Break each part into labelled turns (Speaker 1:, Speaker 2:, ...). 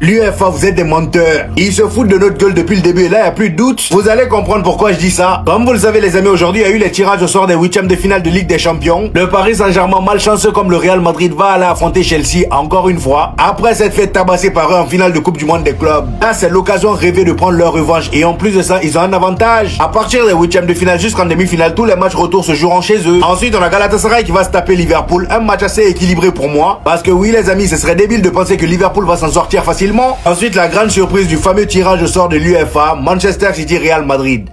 Speaker 1: L'UEFA, vous êtes des menteurs. Ils se foutent de notre gueule depuis le début et là, il n'y a plus de doute. Vous allez comprendre pourquoi je dis ça. Comme vous le savez, les amis, aujourd'hui, il y a eu les tirages au sort des huitièmes de finale de Ligue des Champions. Le Paris Saint-Germain, malchanceux comme le Real Madrid, va aller affronter Chelsea encore une fois. Après s'être fait tabasser par eux en finale de Coupe du Monde des clubs. Là, c'est l'occasion rêvée de prendre leur revanche. Et en plus de ça, ils ont un avantage. À partir des huitièmes de finale jusqu'en demi-finale, tous les matchs retour se joueront chez eux. Ensuite, on a Galatasaray qui va se taper Liverpool. Un match assez équilibré pour moi. Parce que oui, les amis, ce serait débile de penser que Liverpool va s'en sortir facilement. Ensuite, la grande surprise du fameux tirage au sort de l'UEFA, Manchester City Real Madrid.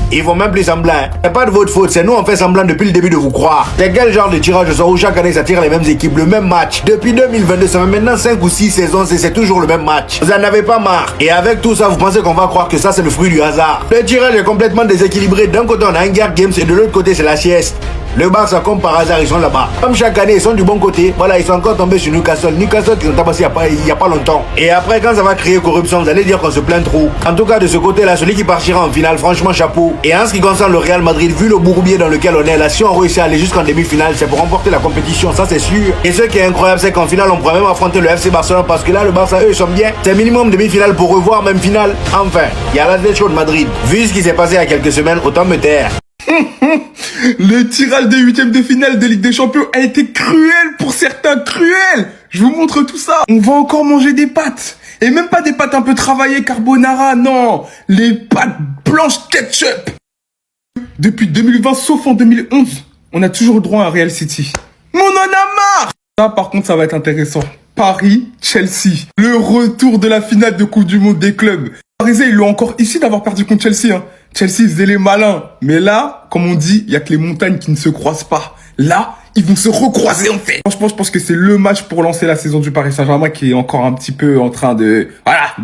Speaker 1: Ils vont même plus semblant. C'est pas de votre faute, c'est nous on fait semblant depuis le début de vous croire. C'est quel genre de tirage au sort où chaque année ça tire les mêmes équipes, le même match. Depuis 2022, ça fait maintenant 5 ou 6 saisons, c'est toujours le même match. Vous en avez pas marre. Et avec tout ça, vous pensez qu'on va croire que ça c'est le fruit du hasard. Le tirage est complètement déséquilibré. D'un côté on a Hunger Games et de l'autre côté c'est la sieste. Le Barça, comme par hasard, ils sont là-bas. Comme chaque année, ils sont du bon côté. Voilà, ils sont encore tombés sur Newcastle. Newcastle qui ont tabassé il y a pas longtemps. Et après, quand ça va créer corruption, vous allez dire qu'on se plaint trop. En tout cas, de ce côté-là, celui qui partira en finale, franchement, chapeau. Et en ce qui concerne le Real Madrid, vu le bourbier dans lequel on est là, si on réussit à aller jusqu'en demi-finale, c'est pour remporter la compétition, ça c'est sûr. Et ce qui est incroyable, c'est qu'en finale, on pourrait même affronter le FC Barcelone parce que là, le Barça, eux, ils sont bien. C'est minimum demi-finale pour revoir, même finale. Enfin, il y a l'Atlético de Madrid. Vu ce qui s'est passé il y a quelques semaines, autant me taire.
Speaker 2: Le tirage des huitièmes de finale de Ligue des Champions a été cruel pour certains, cruel. Je vous montre tout ça. On va encore manger des pâtes. Et même pas des pâtes un peu travaillées carbonara, non. Les pâtes blanches ketchup. Depuis 2020, sauf en 2011, on a toujours le droit à Real City. Mais on en a marre. Ça, par contre, ça va être intéressant. Paris-Chelsea. Le retour de la finale de Coupe du Monde des clubs. Parisais, ils l'ont encore ici d'avoir perdu contre Chelsea, hein. Chelsea faisait les malins. Mais là, comme on dit, il y a que les montagnes qui ne se croisent pas. Là, ils vont se recroiser en fait. Franchement, je pense que c'est le match pour lancer la saison du Paris Saint-Germain qui est encore un petit peu en train de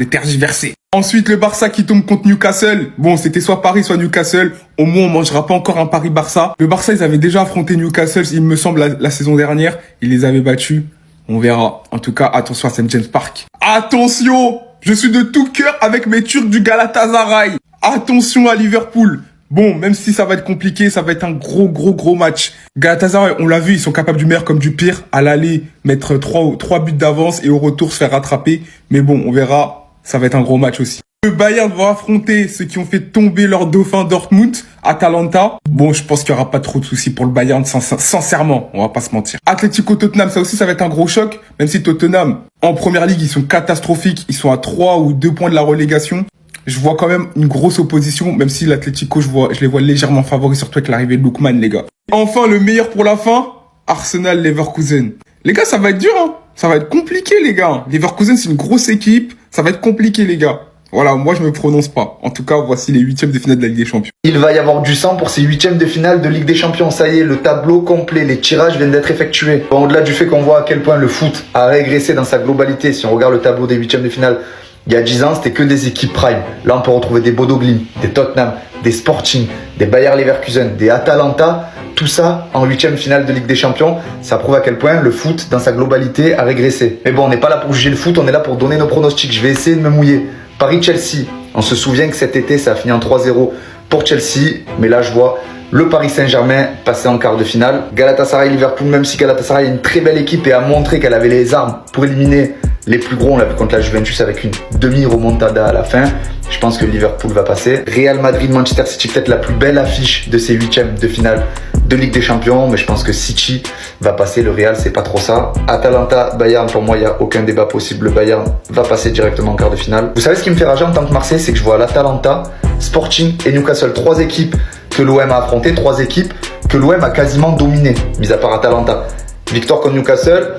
Speaker 2: tergiverser. Ensuite, le Barça qui tombe contre Newcastle. Bon, c'était soit Paris, soit Newcastle. Au moins, on mangera pas encore un Paris-Barça. Le Barça, ils avaient déjà affronté Newcastle, il me semble, la saison dernière. Ils les avaient battus. On verra. En tout cas, attention à St. James Park. Attention! Je suis de tout cœur avec mes Turcs du Galatasaray. Attention à Liverpool. Bon, même si ça va être compliqué, ça va être un gros match. Galatasaray, on l'a vu, ils sont capables du meilleur comme du pire. À l'aller, mettre 3 buts d'avance et au retour se faire rattraper. Mais bon, on verra, ça va être un gros match aussi. Le Bayern va affronter ceux qui ont fait tomber leur dauphin Dortmund, Atalanta. Bon, je pense qu'il n'y aura pas trop de soucis pour le Bayern, sincèrement, on va pas se mentir. Atlético Tottenham, ça aussi, ça va être un gros choc. Même si Tottenham, en première ligue, ils sont catastrophiques. Ils sont à 3 ou 2 points de la relégation. Je vois quand même une grosse opposition, même si l'Atlético, je les vois légèrement favoris, surtout avec l'arrivée de Lookman, les gars. Enfin, le meilleur pour la fin, Arsenal-Leverkusen. Les gars, ça va être dur, hein. Ça va être compliqué, les gars. Leverkusen, c'est une grosse équipe. Ça va être compliqué, les gars. Voilà, moi je me prononce pas. En tout cas, voici les huitièmes de finale de la Ligue des Champions.
Speaker 3: Il va y avoir du sang pour ces huitièmes de finale de Ligue des Champions. Ça y est, le tableau complet, les tirages viennent d'être effectués. Bon, au-delà du fait qu'on voit à quel point le foot a régressé dans sa globalité, si on regarde le tableau des huitièmes de finale, il y a 10 ans, c'était que des équipes prime. Là, on peut retrouver des Bodo Glimt, des Tottenham, des Sporting, des Bayer Leverkusen, des Atalanta. Tout ça en huitième finale de Ligue des Champions, ça prouve à quel point le foot, dans sa globalité, a régressé. Mais bon, on n'est pas là pour juger le foot, on est là pour donner nos pronostics. Je vais essayer de me mouiller. Paris-Chelsea, on se souvient que cet été, ça a fini en 3-0 pour Chelsea. Mais là, je vois le Paris Saint-Germain passer en quart de finale. Galatasaray-Liverpool, même si Galatasaray est une très belle équipe et a montré qu'elle avait les armes pour éliminer les plus gros, on l'a vu contre la Juventus avec une demi-remontada à la fin. Je pense que Liverpool va passer. Real Madrid-Manchester City, peut-être la plus belle affiche de ces huitièmes de finale de Ligue des Champions. Mais je pense que City va passer. Le Real, c'est pas trop ça. Atalanta-Bayern, pour moi, il n'y a aucun débat possible. Le Bayern va passer directement en quart de finale. Vous savez ce qui me fait rager en tant que Marseille, c'est que je vois l'Atalanta, Sporting et Newcastle. 3 équipes que l'OM a affrontées, 3 équipes que l'OM a quasiment dominées, mis à part Atalanta. Victoire contre Newcastle.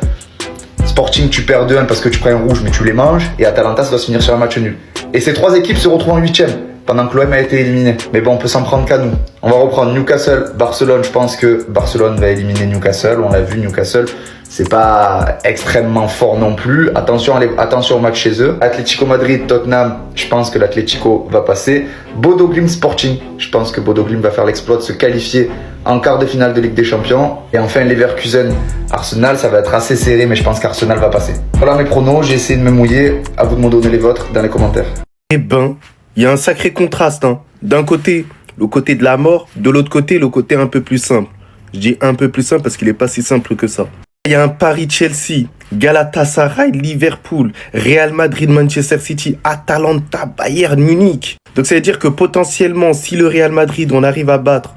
Speaker 3: Sporting, tu perds 2-1 parce que tu prends un rouge, mais tu les manges. Et Atalanta, ça doit se finir sur un match nul. Et ces 3 équipes se retrouvent en huitième, pendant que l'OM a été éliminé. Mais bon, on peut s'en prendre qu'à nous. On va reprendre Newcastle, Barcelone. Je pense que Barcelone va éliminer Newcastle. On l'a vu, Newcastle, c'est pas extrêmement fort non plus. Attention au match chez eux. Atlético Madrid, Tottenham, je pense que l'Atlético va passer. Bodo Glimt, Sporting, je pense que Bodo Glimt va faire l'exploit de se qualifier en quart de finale de Ligue des Champions. Et enfin, Leverkusen, Arsenal, ça va être assez serré, mais je pense qu'Arsenal va passer. Voilà mes pronos, j'ai essayé de me mouiller. À vous de me donner les vôtres dans les commentaires.
Speaker 4: Eh ben, il y a un sacré contraste, hein. D'un côté, le côté de la mort, de l'autre côté, le côté un peu plus simple. Je dis un peu plus simple parce qu'il est pas si simple que ça. Il y a un Paris-Chelsea, Galatasaray, Liverpool, Real Madrid, Manchester City, Atalanta, Bayern Munich. Donc ça veut dire que potentiellement, si le Real Madrid, on arrive à battre,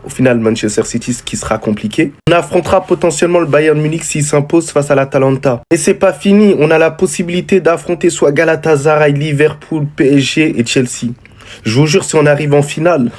Speaker 4: au final Manchester City, ce qui sera compliqué, on affrontera potentiellement le Bayern Munich s'il s'impose face à l'Atalanta. Et c'est pas fini, on a la possibilité d'affronter soit Galatasaray, Liverpool, PSG et Chelsea. Je vous jure, si on arrive en finale,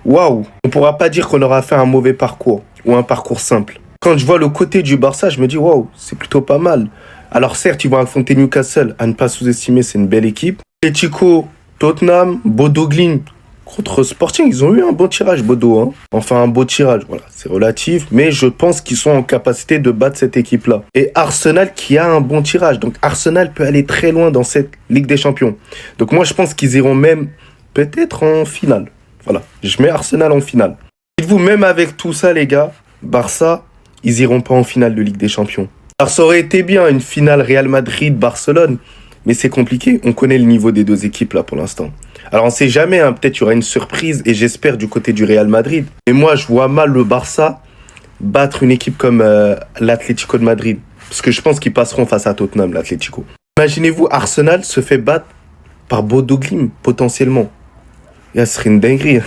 Speaker 4: waouh, on pourra pas dire qu'on aura fait un mauvais parcours ou un parcours simple. Quand je vois le côté du Barça, je me dis waouh, c'est plutôt pas mal. Alors certes, ils vont affronter Newcastle, à ne pas sous-estimer, c'est une belle équipe. Atletico, Tottenham, Bodo Glimt contre Sporting, ils ont eu un bon tirage, Bodo. Hein. Enfin, un beau tirage, voilà, c'est relatif, mais je pense qu'ils sont en capacité de battre cette équipe-là. Et Arsenal qui a un bon tirage, donc Arsenal peut aller très loin dans cette Ligue des Champions. Donc moi, je pense qu'ils iront même peut-être en finale. Voilà, je mets Arsenal en finale. Dites-vous, même avec tout ça, les gars, Barça, ils iront pas en finale de Ligue des Champions. Alors ça aurait été bien, une finale Real Madrid-Barcelone, mais c'est compliqué, on connaît le niveau des deux équipes là pour l'instant. Alors on sait jamais, hein, peut-être il y aura une surprise, et j'espère du côté du Real Madrid. Mais moi, je vois mal le Barça battre une équipe comme l'Atlético de Madrid, parce que je pense qu'ils passeront face à Tottenham, l'Atlético. Imaginez-vous, Arsenal se fait battre par Bodo Glimt, potentiellement. Ça serait une dinguerie.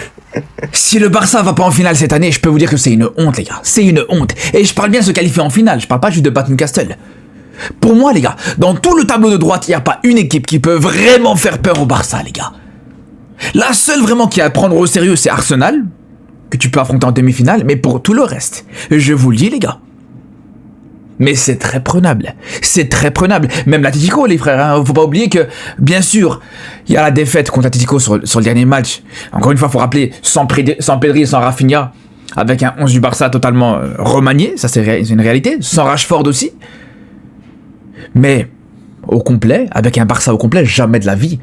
Speaker 5: Si le Barça va pas en finale cette année, je peux vous dire que c'est une honte, les gars. C'est une honte. Et je parle bien de se qualifier en finale, je parle pas juste de battre Newcastle. Pour moi, les gars, dans tout le tableau de droite, il n'y a pas une équipe qui peut vraiment faire peur au Barça, les gars. La seule vraiment qui a à prendre au sérieux, c'est Arsenal, que tu peux affronter en demi-finale, mais pour tout le reste, je vous le dis, les gars. Mais c'est très prenable. C'est très prenable. Même l'Atlético, les frères, hein. Faut pas oublier que, bien sûr, il y a la défaite contre l'Atlético sur le dernier match. Encore une fois, faut rappeler, sans Pedri et sans Rafinha, avec un 11 du Barça totalement remanié, ça c'est une réalité, sans Rashford aussi. Mais au complet, avec un Barça au complet, jamais de la vie,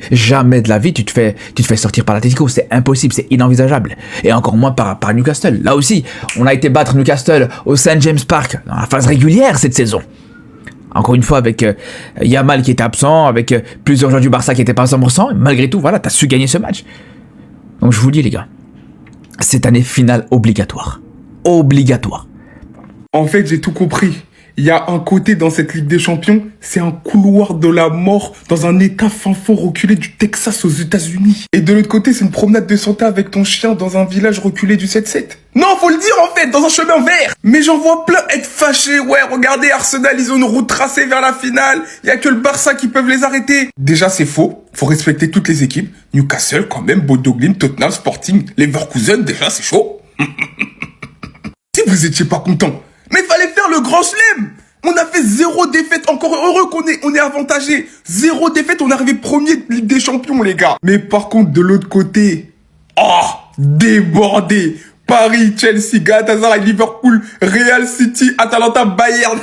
Speaker 5: tu te fais sortir par l'Atlético, c'est impossible, c'est inenvisageable. Et encore moins par Newcastle. Là aussi, on a été battre Newcastle au St. James Park dans la phase régulière cette saison. Encore une fois, avec Yamal qui était absent, avec plusieurs joueurs du Barça qui n'étaient pas à 100%, et malgré tout, voilà, t'as su gagner ce match. Donc je vous dis les gars, cette année finale obligatoire. Obligatoire.
Speaker 2: En fait, j'ai tout compris. Il y a un côté dans cette Ligue des Champions, c'est un couloir de la mort dans un état fin fond reculé du Texas aux États-Unis. Et de l'autre côté, c'est une promenade de santé avec ton chien dans un village reculé du 7-7. Non, faut le dire en fait, dans un chemin vert. Mais j'en vois plein être fâchés. Ouais, regardez, Arsenal, ils ont une route tracée vers la finale. Il y a que le Barça qui peuvent les arrêter. Déjà, c'est faux. Faut respecter toutes les équipes. Newcastle, quand même, Bodo Glimt, Tottenham, Sporting, Leverkusen, déjà, c'est chaud. Si vous étiez pas content. Mais fallait faire le grand chelem. On a fait 0 défaite. Encore heureux qu'on est avantagé. 0 défaite, on est arrivé premier de Ligue des Champions, les gars. Mais par contre, de l'autre côté, débordé. Paris, Chelsea, Galatasaray, Liverpool, Real City, Atalanta, Bayern.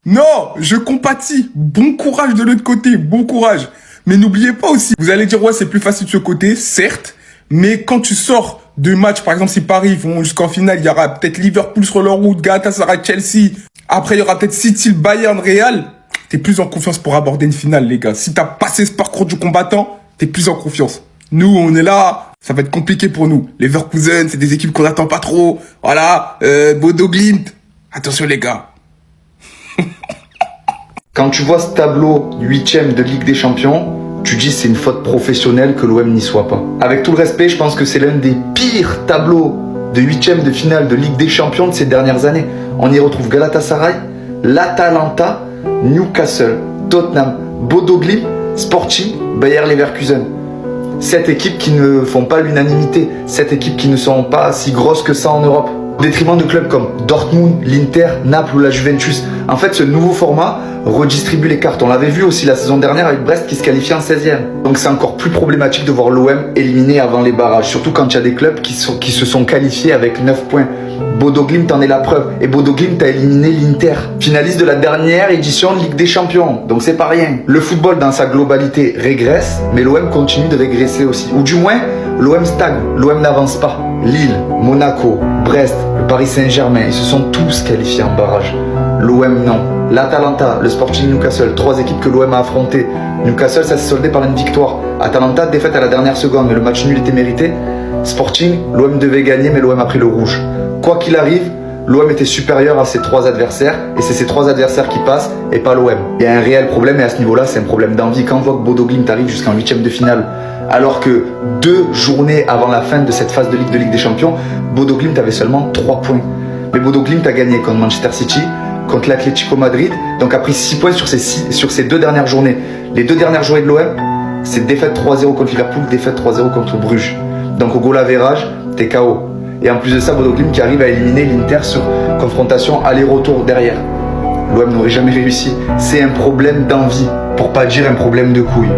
Speaker 2: Non, je compatis. Bon courage de l'autre côté, bon courage. Mais n'oubliez pas aussi, vous allez dire, ouais, c'est plus facile de ce côté, certes. Mais quand tu sors de matchs, par exemple, si Paris vont jusqu'en finale, il y aura peut-être Liverpool sur leur route, Galatasaray, Chelsea. Après, il y aura peut-être City, Bayern, Real. T'es plus en confiance pour aborder une finale, les gars. Si t'as passé ce parcours du combattant, t'es plus en confiance. Nous, on est là, ça va être compliqué pour nous. Les Leverkusen, c'est des équipes qu'on n'attend pas trop. Voilà, Bodo Glimt. Attention, les gars.
Speaker 3: Quand tu vois ce tableau 8e de Ligue des Champions, tu dis c'est une faute professionnelle que l'OM n'y soit pas. Avec tout le respect, je pense que c'est l'un des pires tableaux de 8e de finale de Ligue des Champions de ces dernières années. On y retrouve Galatasaray, l'Atalanta, Newcastle, Tottenham, Bodo Glimt, Sporting, Bayer Leverkusen. 7 équipes qui ne font pas l'unanimité, 7 équipes qui ne sont pas si grosses que ça en Europe. Au détriment de clubs comme Dortmund, l'Inter, Naples ou la Juventus. En fait, ce nouveau format redistribue les cartes. On l'avait vu aussi la saison dernière avec Brest qui se qualifie en 16e. Donc c'est encore plus problématique de voir l'OM éliminé avant les barrages. Surtout quand il y a des clubs qui se sont qualifiés avec 9 points. Bodo Glimt en est la preuve. Et Bodo Glimt a éliminé l'Inter, finaliste de la dernière édition de Ligue des Champions. Donc c'est pas rien. Le football dans sa globalité régresse, mais l'OM continue de régresser aussi. Ou du moins, l'OM stagne. L'OM n'avance pas. Lille, Monaco, Brest, le Paris Saint-Germain, ils se sont tous qualifiés en barrage. L'OM non. L'Atalanta, le Sporting, Newcastle, 3 équipes que l'OM a affrontées. Newcastle, ça s'est soldé par une victoire. Atalanta, défaite à la dernière seconde, mais le match nul était mérité. Sporting, l'OM devait gagner, mais l'OM a pris le rouge. Quoi qu'il arrive, l'OM était supérieur à ses 3 adversaires et c'est ces 3 adversaires qui passent et pas l'OM. Il y a un réel problème et à ce niveau-là, c'est un problème d'envie. Quand on voit que Bodo Glimt arrive jusqu'en 8e de finale, alors que 2 journées avant la fin de cette phase de Ligue des Champions, Bodo Glimt avait seulement 3 points. Mais Bodo Glimt a gagné contre Manchester City, contre l'Atlético Madrid, donc a pris 6 points sur ces 2 dernières journées. Les 2 dernières journées de l'OM, c'est défaite 3-0 contre Liverpool, défaite 3-0 contre Bruges. Donc au goal average, t'es KO. Et en plus de ça, Bodo Glimt qui arrive à éliminer l'Inter sur confrontation aller-retour derrière. L'OM n'aurait jamais réussi. C'est un problème d'envie, pour pas dire un problème de couilles.